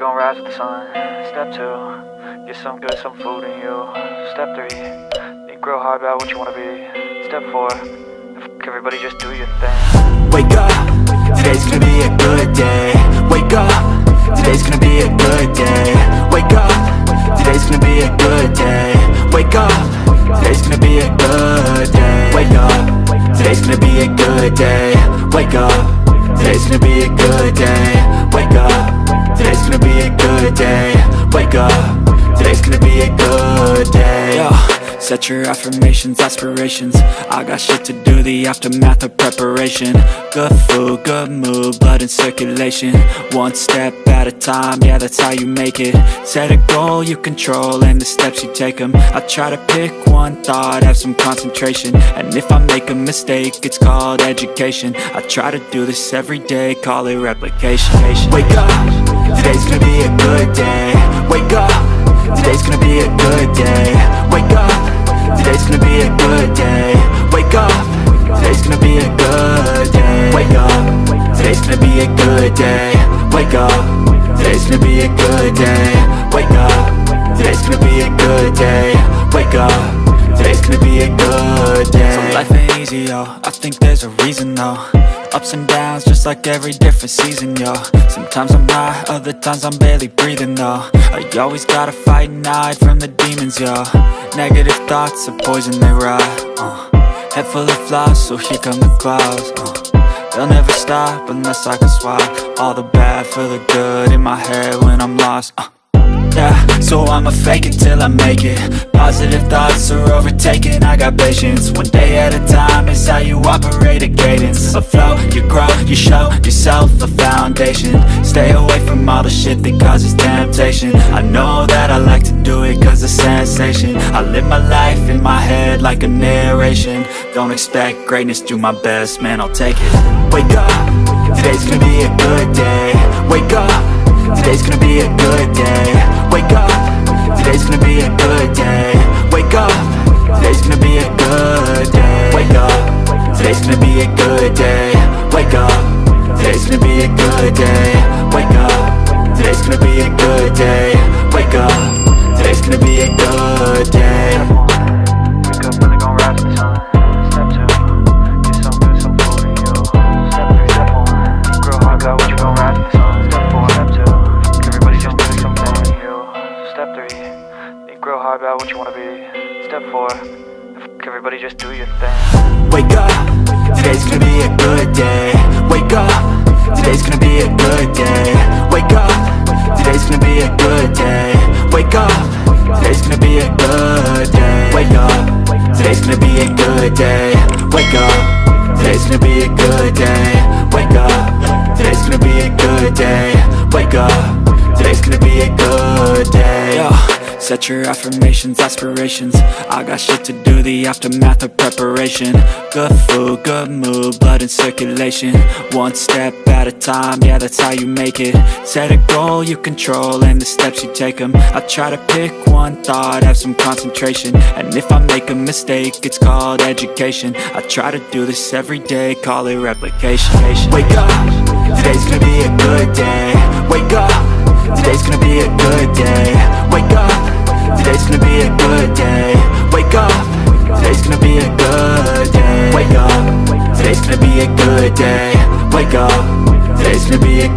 gon' rise with the sun. Step 2, get some good, some food in you. Step 3, think real hard about what you wanna be. Step 4, everybody just do your thing. Wake up, today's gonna be a good day. Wake up, today's gonna be a good day. Wake up, today's gonna be a good day. Wake up, today's gonna be a good day. Wake up, today's gonna be a good day. Wake up, today's gonna be a good day. Wake up, today's gonna be a good day. Wake up, today's gonna be a good day. Yo, set your affirmations, aspirations. I got shit to do, the aftermath of preparation. Good food, good mood, blood in circulation. One step at a time, yeah, that's how you make it. Set a goal you control and the steps you take them. I try to pick one thought, have some concentration. And if I make a mistake, it's called education. I try to do this every day, call it replication. Wake up, today's gonna be a good day. Wake up, today's gonna be a good day. Wake up, today's gonna be a good day. Wake up, today's gonna be a good day. Wake up, today's gonna be a good day. Wake up, today's gonna be a good day. Wake up, today's gonna be a good day. Wake up, today's gonna be a good day. So life ain't easy, yo, I think there's a reason though. Ups and downs, just like every different season, yo. Sometimes I'm high, other times I'm barely breathing, though. I always gotta fight and hide from the demons, yo. Negative thoughts are poison, they rot. Head full of flies, so here come the clouds. They'll never stop unless I can swap all the bad for the good in my head when I'm lost. Yeah, so I'ma fake it till I make it. Positive thoughts are overtaken, I got patience. One day at a time is how you operate a cadence. A flow, you grow, you show yourself a foundation. Stay away from all the shit that causes temptation. I know that I like to do it cause it's sensation. I live my life in my head like a narration. Don't expect greatness, do my best, man, I'll take it. Wake up, today's gonna be a good day. Wake up, today's gonna be a good day. Wake up, today's gonna be a good day. Wake up, today's gonna be a good day. Wake up, today's gonna be a good day. Wake up, today's gonna be a good day. Wake up, today's gonna be a good day. Wake up, today's gonna be a good day. Wake up, really gon' rise with the sun. Step 2, get some good, some food in you. Step 3, step 1, think real hard about what you gon' rise with the sun. Step 4, step 2, everybody just do something in you. Step 3, think real hard about what you wanna be. Step 4, everybody just do your thing. Wake up, today's gonna be a good day. Wake up, today's gonna be a good day. Wake up, today's gonna be a good day. Wake up, today's gonna be a good day. Wake up, today's gonna be a good day. Wake up, today's gonna be a good day. Wake up, today's gonna be a good day. Wake up, today's gonna be a good day. Yo, set your affirmations, aspirations. I got shit to do, the aftermath of preparation. Good food, good mood, blood in circulation. One step at a time, yeah, that's how you make it. Set a goal you control and the steps you take them. I try to pick one thought, have some concentration. And if I make a mistake, it's called education. I try to do this every day, call it replication. Wake up, today's gonna be a good day. Wake up, today's gonna be a good day. Wake up, today's gonna be a good day. Wake up, today's gonna be a good day. Wake up, today's gonna be a good day. Wake up, today's gonna be a